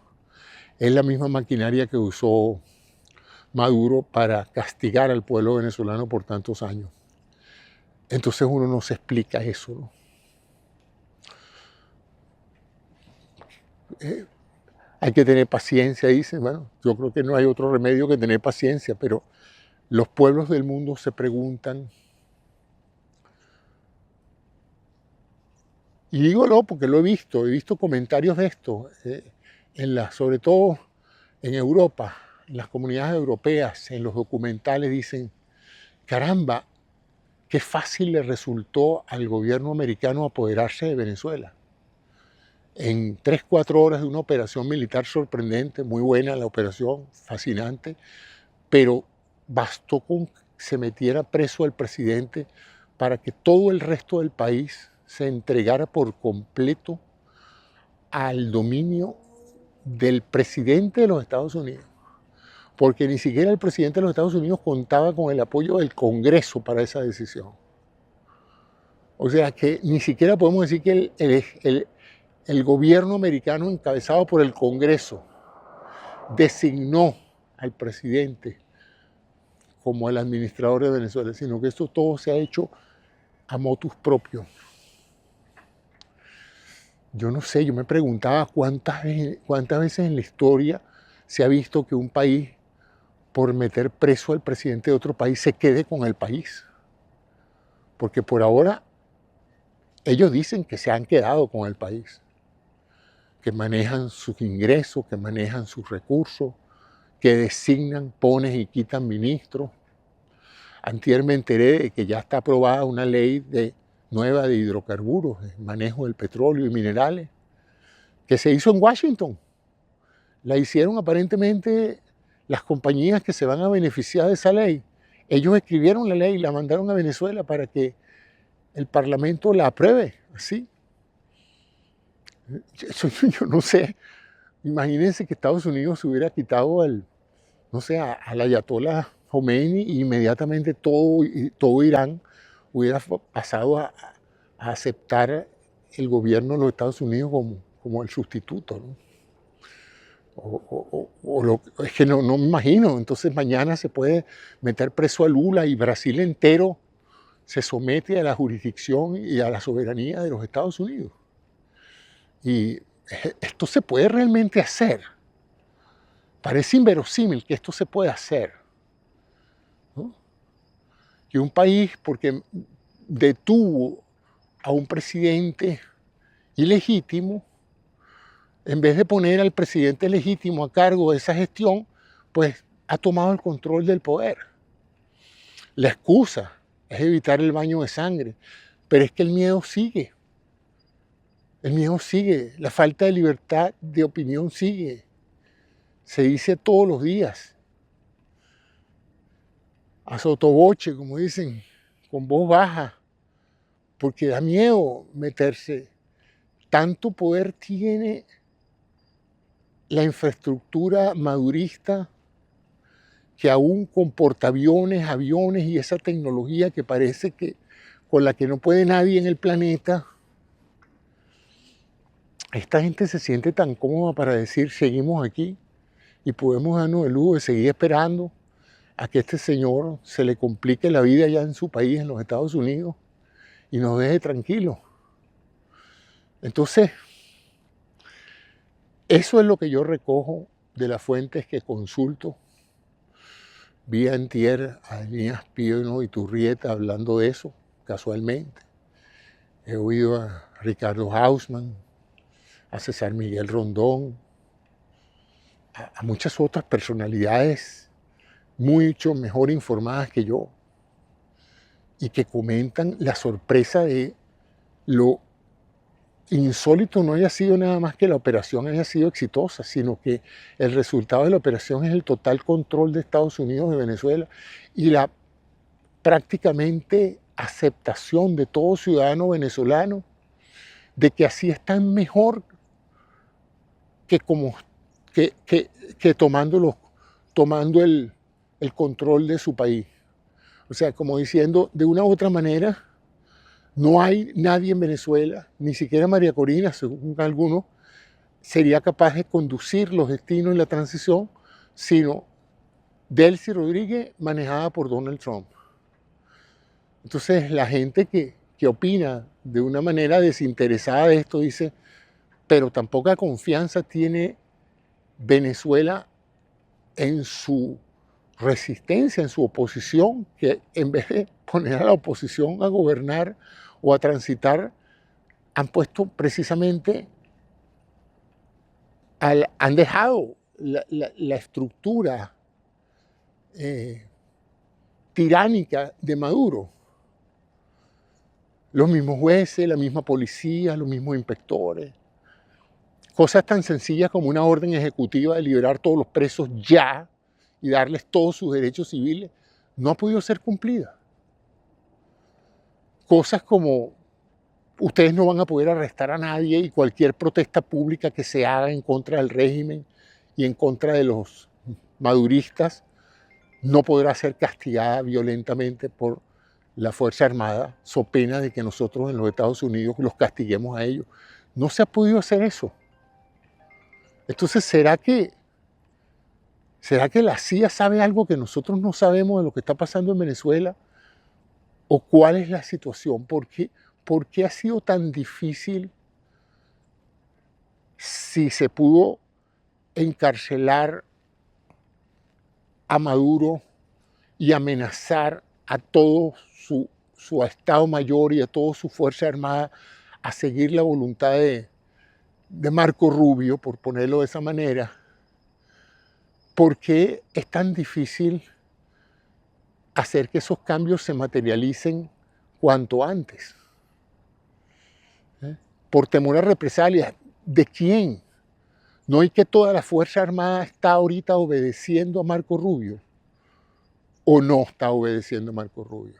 es la misma maquinaria que usó Maduro para castigar al pueblo venezolano por tantos años. Entonces uno no se explica eso, ¿no? Hay que tener paciencia, dicen. Bueno, yo creo que no hay otro remedio que tener paciencia, pero los pueblos del mundo se preguntan, y digo no porque lo he visto comentarios de esto, sobre todo en Europa, en las comunidades europeas, en los documentales dicen, caramba, qué fácil le resultó al gobierno americano apoderarse de Venezuela. En 3-4 horas de una operación militar sorprendente, muy buena la operación, fascinante, pero bastó con que se metiera preso al presidente para que todo el resto del país se entregara por completo al dominio del presidente de los Estados Unidos, porque ni siquiera el presidente de los Estados Unidos contaba con el apoyo del Congreso para esa decisión. O sea que ni siquiera podemos decir que el gobierno americano encabezado por el Congreso designó al presidente como el administrador de Venezuela, sino que esto todo se ha hecho a motus propio. Yo no sé, yo me preguntaba cuántas veces en la historia se ha visto que un país, por meter preso al presidente de otro país, se quede con el país. Porque por ahora ellos dicen que se han quedado con el país, que manejan sus ingresos, que manejan sus recursos, que designan, ponen y quitan ministros. Antier me enteré de que ya está aprobada una ley nueva de hidrocarburos, de manejo del petróleo y minerales, que se hizo en Washington. La hicieron aparentemente las compañías que se van a beneficiar de esa ley. Ellos escribieron la ley y la mandaron a Venezuela para que el Parlamento la apruebe, así. Yo no sé, imagínense que Estados Unidos se hubiera quitado al ayatollah Khomeini y inmediatamente todo Irán hubiera pasado a aceptar el gobierno de los Estados Unidos como el sustituto, ¿no? Es que no me imagino. Entonces mañana se puede meter preso a Lula y Brasil entero se somete a la jurisdicción y a la soberanía de los Estados Unidos. Y esto se puede realmente hacer. Parece inverosímil que esto se pueda hacer, ¿no? Que un país, porque detuvo a un presidente ilegítimo, en vez de poner al presidente legítimo a cargo de esa gestión, pues ha tomado el control del poder. La excusa es evitar el baño de sangre, pero es que el miedo sigue. El miedo sigue, la falta de libertad de opinión sigue. Se dice todos los días, a sotoboche, como dicen, con voz baja, porque da miedo meterse. Tanto poder tiene la infraestructura madurista que aún con portaaviones, aviones y esa tecnología que parece que con la que no puede nadie en el planeta, esta gente se siente tan cómoda para decir seguimos aquí y podemos darnos el lujo de seguir esperando a que este señor se le complique la vida allá en su país, en los Estados Unidos, y nos deje tranquilos. Entonces, eso es lo que yo recojo de las fuentes que consulto. Vi antier a Elías Pino y Turrieta hablando de eso, casualmente. He oído a Ricardo Hausmann, a César Miguel Rondón, a muchas otras personalidades mucho mejor informadas que yo y que comentan la sorpresa de lo insólito no haya sido nada más que la operación haya sido exitosa, sino que el resultado de la operación es el total control de Estados Unidos de Venezuela y la prácticamente aceptación de todo ciudadano venezolano de que así están mejor que tomando el control de su país. O sea, como diciendo, de una u otra manera, no hay nadie en Venezuela, ni siquiera María Corina, según algunos, sería capaz de conducir los destinos de la transición, sino Delcy Rodríguez manejada por Donald Trump. Entonces la gente que opina de una manera desinteresada de esto dice, pero tan poca confianza tiene Venezuela en su resistencia, en su oposición, que en vez de poner a la oposición a gobernar o a transitar, han puesto precisamente, han dejado la estructura tiránica de Maduro. Los mismos jueces, la misma policía, los mismos inspectores. Cosas tan sencillas como una orden ejecutiva de liberar todos los presos ya y darles todos sus derechos civiles, no ha podido ser cumplida. Cosas como ustedes no van a poder arrestar a nadie y cualquier protesta pública que se haga en contra del régimen y en contra de los maduristas no podrá ser castigada violentamente por la Fuerza Armada, so pena de que nosotros en los Estados Unidos los castiguemos a ellos. No se ha podido hacer eso. Entonces, ¿será que la CIA sabe algo que nosotros no sabemos de lo que está pasando en Venezuela? ¿O cuál es la situación? ¿Por qué ha sido tan difícil si se pudo encarcelar a Maduro y amenazar a todo su Estado Mayor y a toda su Fuerza Armada a seguir la voluntad de Marco Rubio, por ponerlo de esa manera? ¿Por qué es tan difícil hacer que esos cambios se materialicen cuanto antes? Por temor a represalias. ¿De quién? ¿No hay que toda la Fuerza Armada está ahorita obedeciendo a Marco Rubio? ¿O no está obedeciendo a Marco Rubio?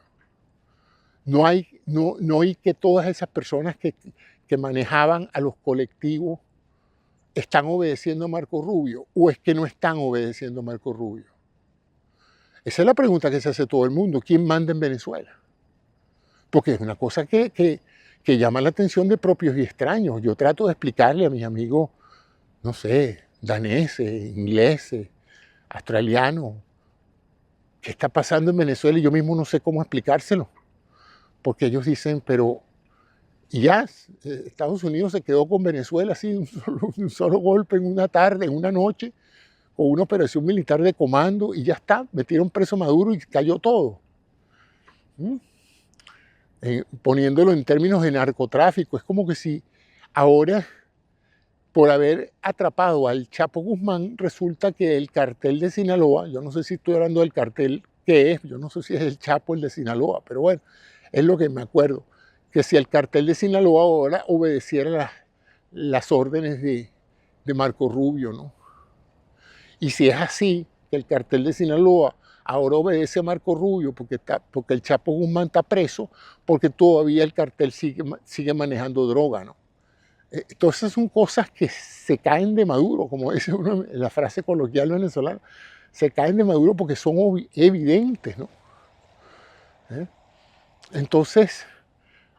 No hay que todas esas personas que manejaban a los colectivos están obedeciendo a Marco Rubio, o es que no están obedeciendo a Marco Rubio. Esa es la pregunta que se hace todo el mundo. ¿Quién manda en Venezuela? Porque es una cosa que llama la atención de propios y extraños. Yo trato de explicarle a mis amigos, no sé, daneses, ingleses, australianos, qué está pasando en Venezuela, y yo mismo no sé cómo explicárselo. Porque ellos dicen, pero ya Estados Unidos se quedó con Venezuela así de un solo golpe en una tarde, en una noche, con una operación militar de comando, y ya está, metieron preso a Maduro y cayó todo. Poniéndolo en términos de narcotráfico, es como que si ahora, por haber atrapado al Chapo Guzmán, resulta que el cartel de Sinaloa, yo no sé si estoy hablando del cartel que es, yo no sé si es el Chapo el de Sinaloa, pero bueno, es lo que me acuerdo, que si el cartel de Sinaloa ahora obedeciera las órdenes de Marco Rubio, ¿no? Y si es así, que el cartel de Sinaloa ahora obedece a Marco Rubio porque el Chapo Guzmán está preso, porque todavía el cartel sigue manejando droga, ¿no? Entonces son cosas que se caen de Maduro, como dice uno en la frase coloquial venezolana, se caen de Maduro porque son evidentes, ¿no? Entonces,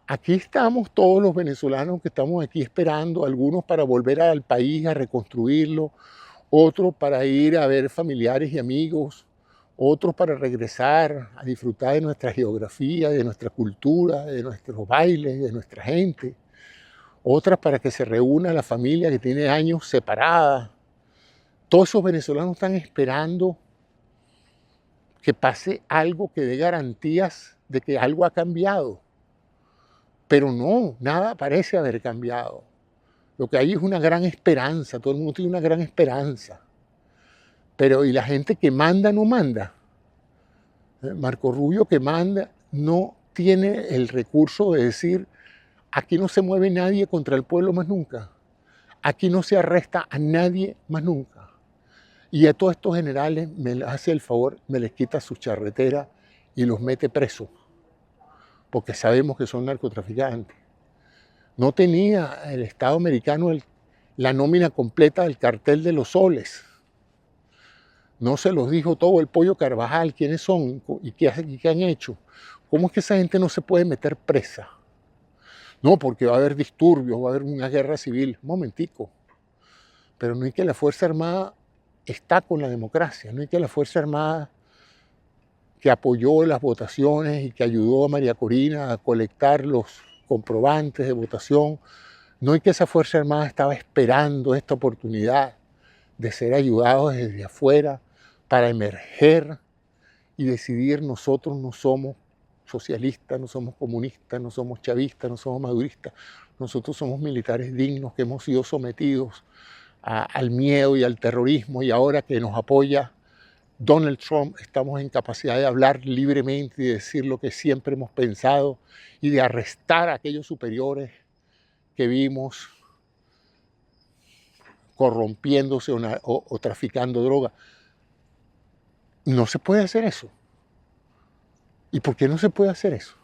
aquí estamos todos los venezolanos que estamos aquí esperando, algunos para volver al país a reconstruirlo, otros para ir a ver familiares y amigos, otros para regresar a disfrutar de nuestra geografía, de nuestra cultura, de nuestros bailes, de nuestra gente, otras para que se reúna la familia que tiene años separada. Todos esos venezolanos están esperando que pase algo que dé garantías de que algo ha cambiado. Pero no, nada parece haber cambiado. Lo que hay es una gran esperanza, todo el mundo tiene una gran esperanza. Pero ¿y la gente que manda no manda? Marco Rubio que manda no tiene el recurso de decir, aquí no se mueve nadie contra el pueblo más nunca. Aquí no se arresta a nadie más nunca. Y a todos estos generales me hace el favor, me les quita su charretera y los mete presos, porque sabemos que son narcotraficantes. No tenía el Estado americano la nómina completa del cartel de los soles. No se los dijo todo el Pollo Carvajal, quiénes son y qué han hecho. ¿Cómo es que esa gente no se puede meter presa? No, porque va a haber disturbios, va a haber una guerra civil. Un momentico. Pero no es que la Fuerza Armada está con la democracia, no es que la Fuerza Armada que apoyó las votaciones y que ayudó a María Corina a colectar los comprobantes de votación, no es que esa Fuerza Armada estaba esperando esta oportunidad de ser ayudados desde afuera para emerger y decidir: nosotros no somos socialistas, no somos comunistas, no somos chavistas, no somos maduristas, nosotros somos militares dignos que hemos sido sometidos al miedo y al terrorismo, y ahora que nos apoya Donald Trump estamos en capacidad de hablar libremente y de decir lo que siempre hemos pensado y de arrestar a aquellos superiores que vimos corrompiéndose o traficando droga. No se puede hacer eso. ¿Y por qué no se puede hacer eso?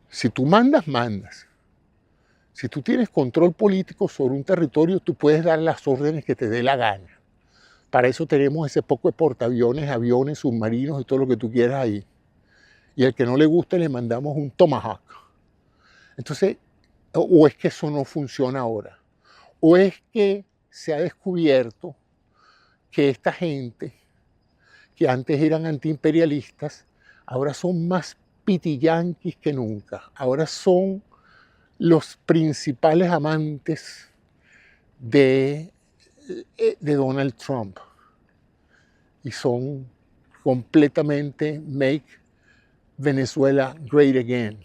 Si tú mandas, mandas. Si tú tienes control político sobre un territorio, tú puedes dar las órdenes que te dé la gana. Para eso tenemos ese poco de portaaviones, aviones, submarinos y todo lo que tú quieras ahí. Y al que no le guste le mandamos un Tomahawk. Entonces, o es que eso no funciona ahora, o es que se ha descubierto que esta gente, que antes eran antiimperialistas, ahora son más pitiyanquis que nunca. Ahora son los principales amantes de Donald Trump. Y son completamente make Venezuela great again.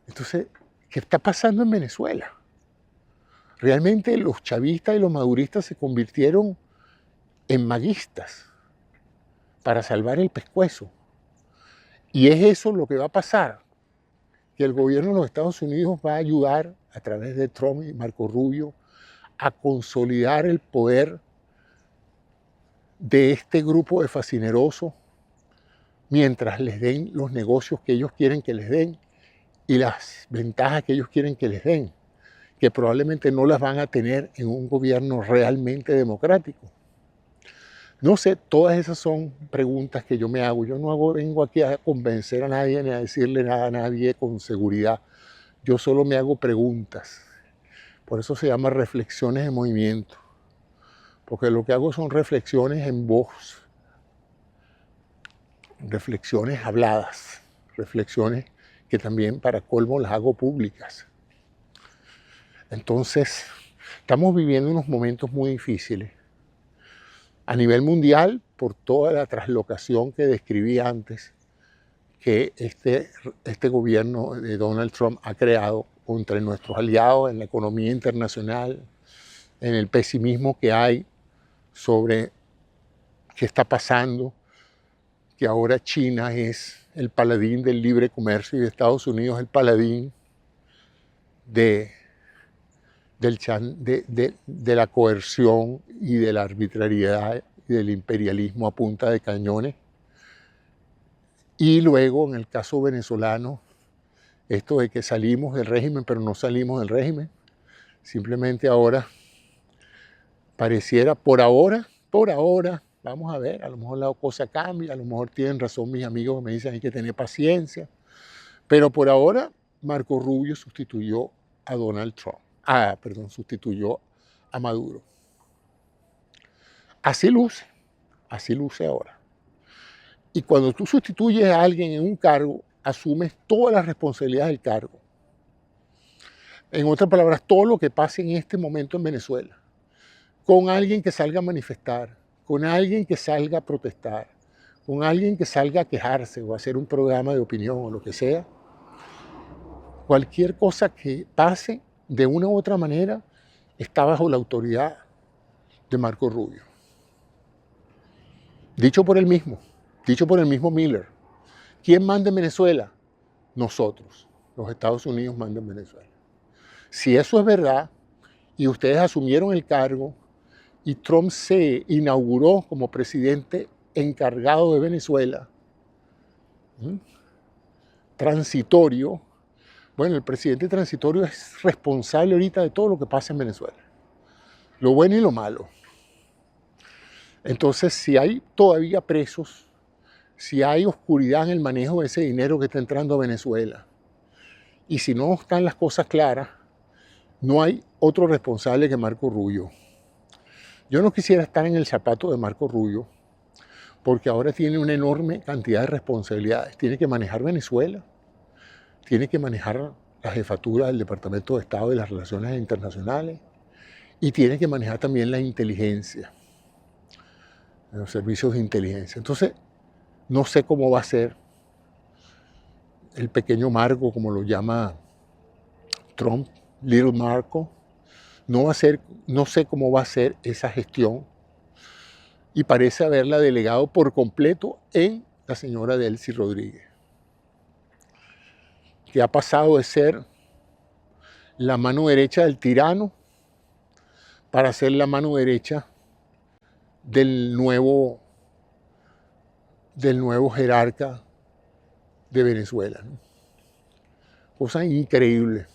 Entonces, ¿qué está pasando en Venezuela? Realmente los chavistas y los maduristas se convirtieron en maguistas para salvar el pescuezo. Y es eso lo que va a pasar, que el gobierno de los Estados Unidos va a ayudar a través de Trump y Marco Rubio a consolidar el poder de este grupo de fascinerosos mientras les den los negocios que ellos quieren que les den y las ventajas que ellos quieren que les den, que probablemente no las van a tener en un gobierno realmente democrático. No sé, todas esas son preguntas que yo me hago. Yo no vengo aquí a convencer a nadie ni a decirle nada a nadie con seguridad. Yo solo me hago preguntas. Por eso se llama reflexiones en movimiento. Porque lo que hago son reflexiones en voz, reflexiones habladas, reflexiones que también para colmo las hago públicas. Entonces, estamos viviendo unos momentos muy difíciles. A nivel mundial, por toda la traslocación que describí antes, que este gobierno de Donald Trump ha creado contra nuestros aliados en la economía internacional, en el pesimismo que hay sobre qué está pasando, que ahora China es el paladín del libre comercio y Estados Unidos el paladín de la coerción y de la arbitrariedad y del imperialismo a punta de cañones. Y luego, en el caso venezolano, esto de que salimos del régimen, pero no salimos del régimen. Simplemente ahora pareciera, por ahora, vamos a ver, a lo mejor la cosa cambia, a lo mejor tienen razón mis amigos que me dicen hay que tener paciencia. Pero por ahora, Marco Rubio sustituyó a Donald Trump. Sustituyó a Maduro. Así luce ahora. Y cuando tú sustituyes a alguien en un cargo, asumes todas las responsabilidades del cargo. En otras palabras, todo lo que pase en este momento en Venezuela, con alguien que salga a manifestar, con alguien que salga a protestar, con alguien que salga a quejarse o a hacer un programa de opinión o lo que sea, cualquier cosa que pase de una u otra manera está bajo la autoridad de Marco Rubio. Dicho por él mismo Miller. ¿Quién manda en Venezuela? Nosotros. Los Estados Unidos mandan en Venezuela. Si eso es verdad y ustedes asumieron el cargo y Trump se inauguró como presidente encargado de Venezuela, transitorio, bueno, el presidente transitorio es responsable ahorita de todo lo que pasa en Venezuela, lo bueno y lo malo. Entonces, si hay todavía presos, si hay oscuridad en el manejo de ese dinero que está entrando a Venezuela, y si no están las cosas claras, no hay otro responsable que Marco Rubio. Yo no quisiera estar en el zapato de Marco Rubio, porque ahora tiene una enorme cantidad de responsabilidades. Tiene que manejar Venezuela, tiene que manejar la jefatura del Departamento de Estado de las Relaciones Internacionales y tiene que manejar también la inteligencia, los servicios de inteligencia. Entonces, no sé cómo va a ser el pequeño Marco, como lo llama Trump, Little Marco. No sé cómo va a ser esa gestión y parece haberla delegado por completo en la señora Delcy Rodríguez, que ha pasado de ser la mano derecha del tirano para ser la mano derecha del nuevo jerarca de Venezuela, ¿no? Cosa increíble.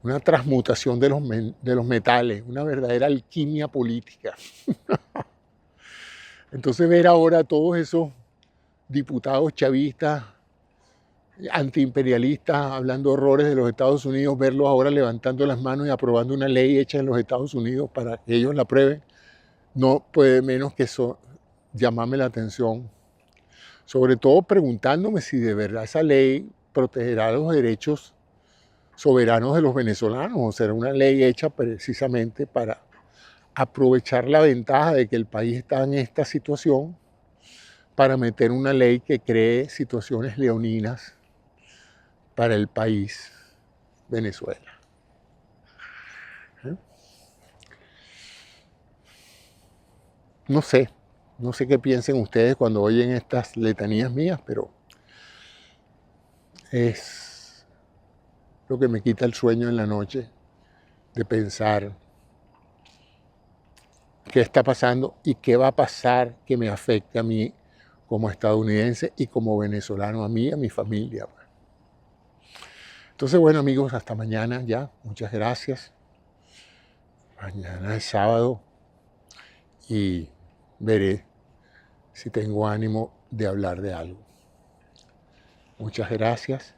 Una transmutación de los metales, una verdadera alquimia política. Entonces ver ahora a todos esos diputados chavistas, antiimperialistas, hablando horrores de los Estados Unidos, verlos ahora levantando las manos y aprobando una ley hecha en los Estados Unidos para que ellos la aprueben, no puede menos que eso llamarme la atención. Sobre todo preguntándome si de verdad esa ley protegerá los derechos soberanos de los venezolanos, o será una ley hecha precisamente para aprovechar la ventaja de que el país está en esta situación para meter una ley que cree situaciones leoninas para el país Venezuela. No sé qué piensen ustedes cuando oyen estas letanías mías, pero es lo que me quita el sueño en la noche de pensar qué está pasando y qué va a pasar que me afecte a mí como estadounidense y como venezolano, a mí y a mi familia. Entonces, bueno, amigos, hasta mañana ya. Muchas gracias. Mañana es sábado y veré si tengo ánimo de hablar de algo. Muchas gracias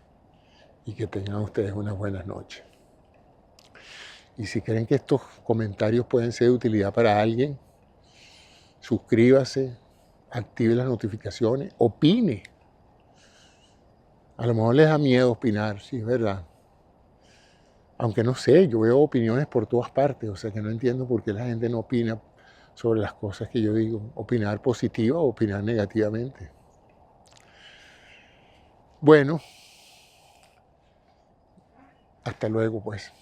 y que tengan ustedes unas buenas noches. Y si creen que estos comentarios pueden ser de utilidad para alguien, suscríbase, active las notificaciones, opine. A lo mejor les da miedo opinar, sí, es verdad. Aunque no sé, yo veo opiniones por todas partes, o sea que no entiendo por qué la gente no opina sobre las cosas que yo digo. Opinar positiva o opinar negativamente. Bueno, hasta luego pues.